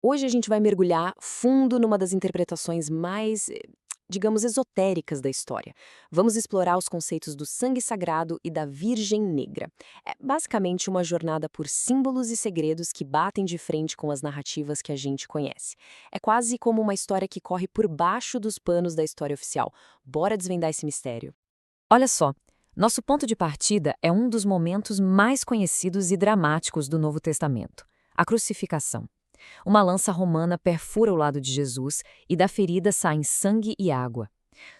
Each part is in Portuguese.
Hoje a gente vai mergulhar fundo numa das interpretações mais, digamos, esotéricas da história. Vamos explorar os conceitos do sangue sagrado e da Virgem Negra. É basicamente uma jornada por símbolos e segredos que batem de frente com as narrativas que a gente conhece. É quase como uma história que corre por baixo dos panos da história oficial. Bora desvendar esse mistério. Olha só, nosso ponto de partida é um dos momentos mais conhecidos e dramáticos do Novo Testamento, a crucificação. Uma lança romana perfura o lado de Jesus e da ferida saem sangue e água.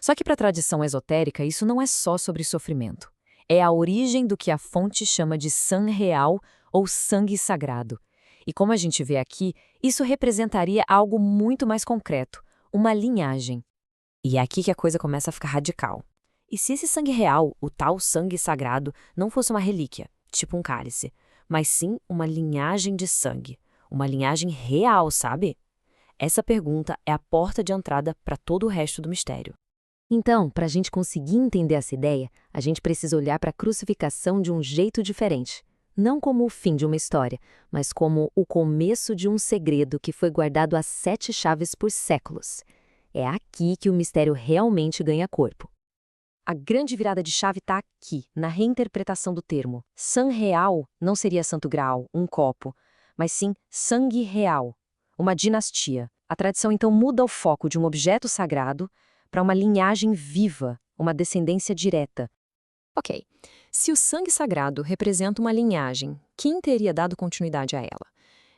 Só que para a tradição esotérica, isso não é só sobre sofrimento. É a origem do que a fonte chama de sangue real ou sangue sagrado. E como a gente vê aqui, isso representaria algo muito mais concreto, uma linhagem. E é aqui que a coisa começa a ficar radical. E se esse sangue real, o tal sangue sagrado, não fosse uma relíquia, tipo um cálice, mas sim uma linhagem de sangue? Uma linhagem real, sabe? Essa pergunta é a porta de entrada para todo o resto do mistério. Então, para a gente conseguir entender essa ideia, a gente precisa olhar para a crucificação de um jeito diferente. Não como o fim de uma história, mas como o começo de um segredo que foi guardado a 7 chaves por séculos. É aqui que o mistério realmente ganha corpo. A grande virada de chave está aqui, na reinterpretação do termo. Sangue real não seria Santo Graal, um copo, mas sim sangue real, uma dinastia. A tradição então muda o foco de um objeto sagrado para uma linhagem viva, uma descendência direta. Ok, se o sangue sagrado representa uma linhagem, quem teria dado continuidade a ela?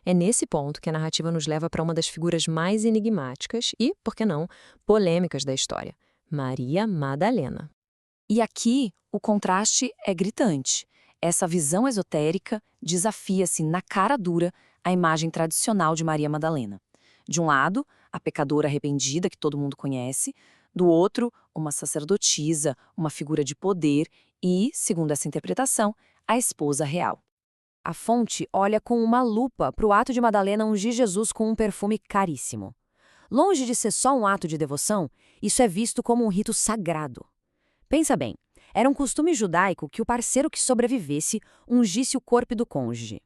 É nesse ponto que a narrativa nos leva para uma das figuras mais enigmáticas e, por que não, polêmicas da história, Maria Madalena. E aqui o contraste é gritante. Essa visão esotérica desafia-se na cara dura a imagem tradicional de Maria Madalena. De um lado, a pecadora arrependida que todo mundo conhece, do outro, uma sacerdotisa, uma figura de poder e, segundo essa interpretação, a esposa real. A fonte olha com uma lupa para o ato de Madalena ungir Jesus com um perfume caríssimo. Longe de ser só um ato de devoção, isso é visto como um rito sagrado. Pensa bem, era um costume judaico que o parceiro que sobrevivesse ungisse o corpo do cônjuge.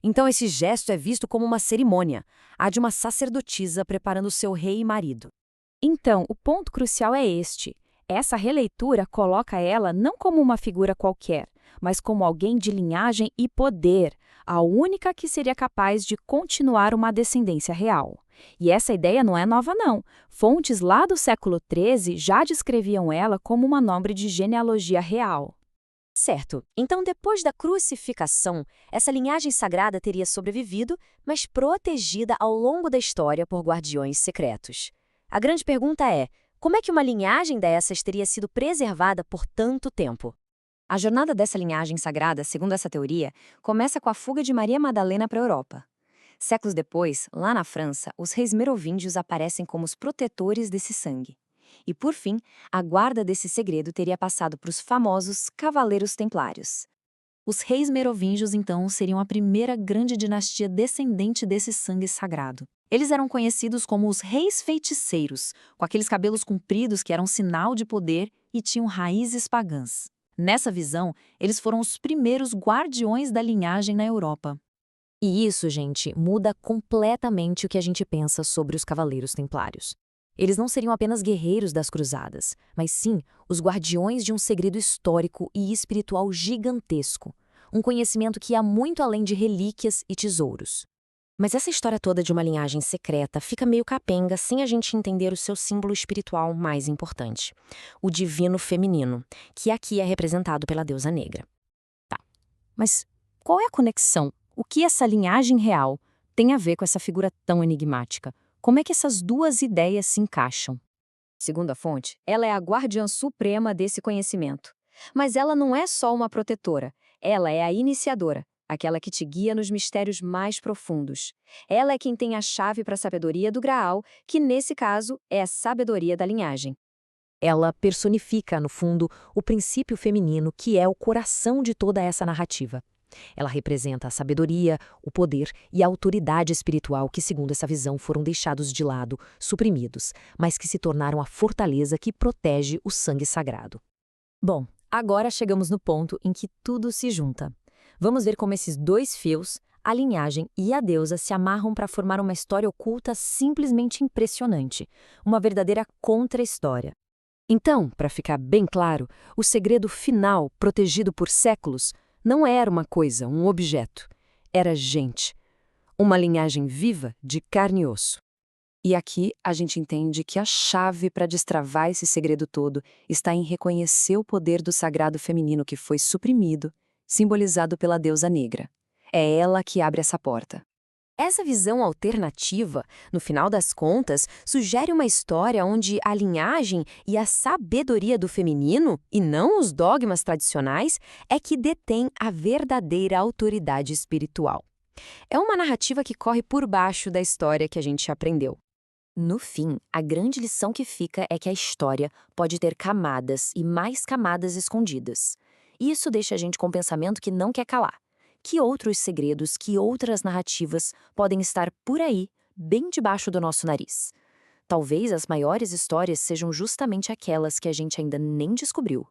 Então esse gesto é visto como uma cerimônia, a de uma sacerdotisa preparando seu rei e marido. Então, o ponto crucial é este. Essa releitura coloca ela não como uma figura qualquer, mas como alguém de linhagem e poder, a única que seria capaz de continuar uma descendência real. E essa ideia não é nova, não. Fontes lá do século XIII já descreviam ela como uma nobre de genealogia real. Certo, então depois da crucificação, essa linhagem sagrada teria sobrevivido, mas protegida ao longo da história por guardiões secretos. A grande pergunta é, como é que uma linhagem dessas teria sido preservada por tanto tempo? A jornada dessa linhagem sagrada, segundo essa teoria, começa com a fuga de Maria Madalena para a Europa. Séculos depois, lá na França, os reis merovíngios aparecem como os protetores desse sangue. E, por fim, a guarda desse segredo teria passado para os famosos Cavaleiros Templários. Os reis merovíngios, então, seriam a primeira grande dinastia descendente desse sangue sagrado. Eles eram conhecidos como os reis feiticeiros, com aqueles cabelos compridos que eram sinal de poder e tinham raízes pagãs. Nessa visão, eles foram os primeiros guardiões da linhagem na Europa. E isso, gente, muda completamente o que a gente pensa sobre os Cavaleiros Templários. Eles não seriam apenas guerreiros das cruzadas, mas sim os guardiões de um segredo histórico e espiritual gigantesco, um conhecimento que ia muito além de relíquias e tesouros. Mas essa história toda de uma linhagem secreta fica meio capenga sem a gente entender o seu símbolo espiritual mais importante, o divino feminino, que aqui é representado pela deusa negra. Tá, mas qual é a conexão? O que essa linhagem real tem a ver com essa figura tão enigmática? Como é que essas duas ideias se encaixam? Segundo a fonte, ela é a guardiã suprema desse conhecimento. Mas ela não é só uma protetora, ela é a iniciadora, aquela que te guia nos mistérios mais profundos. Ela é quem tem a chave para a sabedoria do Graal, que nesse caso é a sabedoria da linhagem. Ela personifica, no fundo, o princípio feminino que é o coração de toda essa narrativa. Ela representa a sabedoria, o poder e a autoridade espiritual que, segundo essa visão, foram deixados de lado, suprimidos, mas que se tornaram a fortaleza que protege o sangue sagrado. Bom, agora chegamos no ponto em que tudo se junta. Vamos ver como esses dois fios, a linhagem e a deusa se amarram para formar uma história oculta simplesmente impressionante, uma verdadeira contra-história. Então, para ficar bem claro, o segredo final, protegido por séculos, não era uma coisa, um objeto. Era gente. Uma linhagem viva de carne e osso. E aqui a gente entende que a chave para destravar esse segredo todo está em reconhecer o poder do sagrado feminino que foi suprimido, simbolizado pela deusa negra. É ela que abre essa porta. Essa visão alternativa, no final das contas, sugere uma história onde a linhagem e a sabedoria do feminino, e não os dogmas tradicionais, é que detém a verdadeira autoridade espiritual. É uma narrativa que corre por baixo da história que a gente aprendeu. No fim, a grande lição que fica é que a história pode ter camadas e mais camadas escondidas. E isso deixa a gente com um pensamento que não quer calar. Que outros segredos, que outras narrativas podem estar por aí, bem debaixo do nosso nariz? Talvez as maiores histórias sejam justamente aquelas que a gente ainda nem descobriu.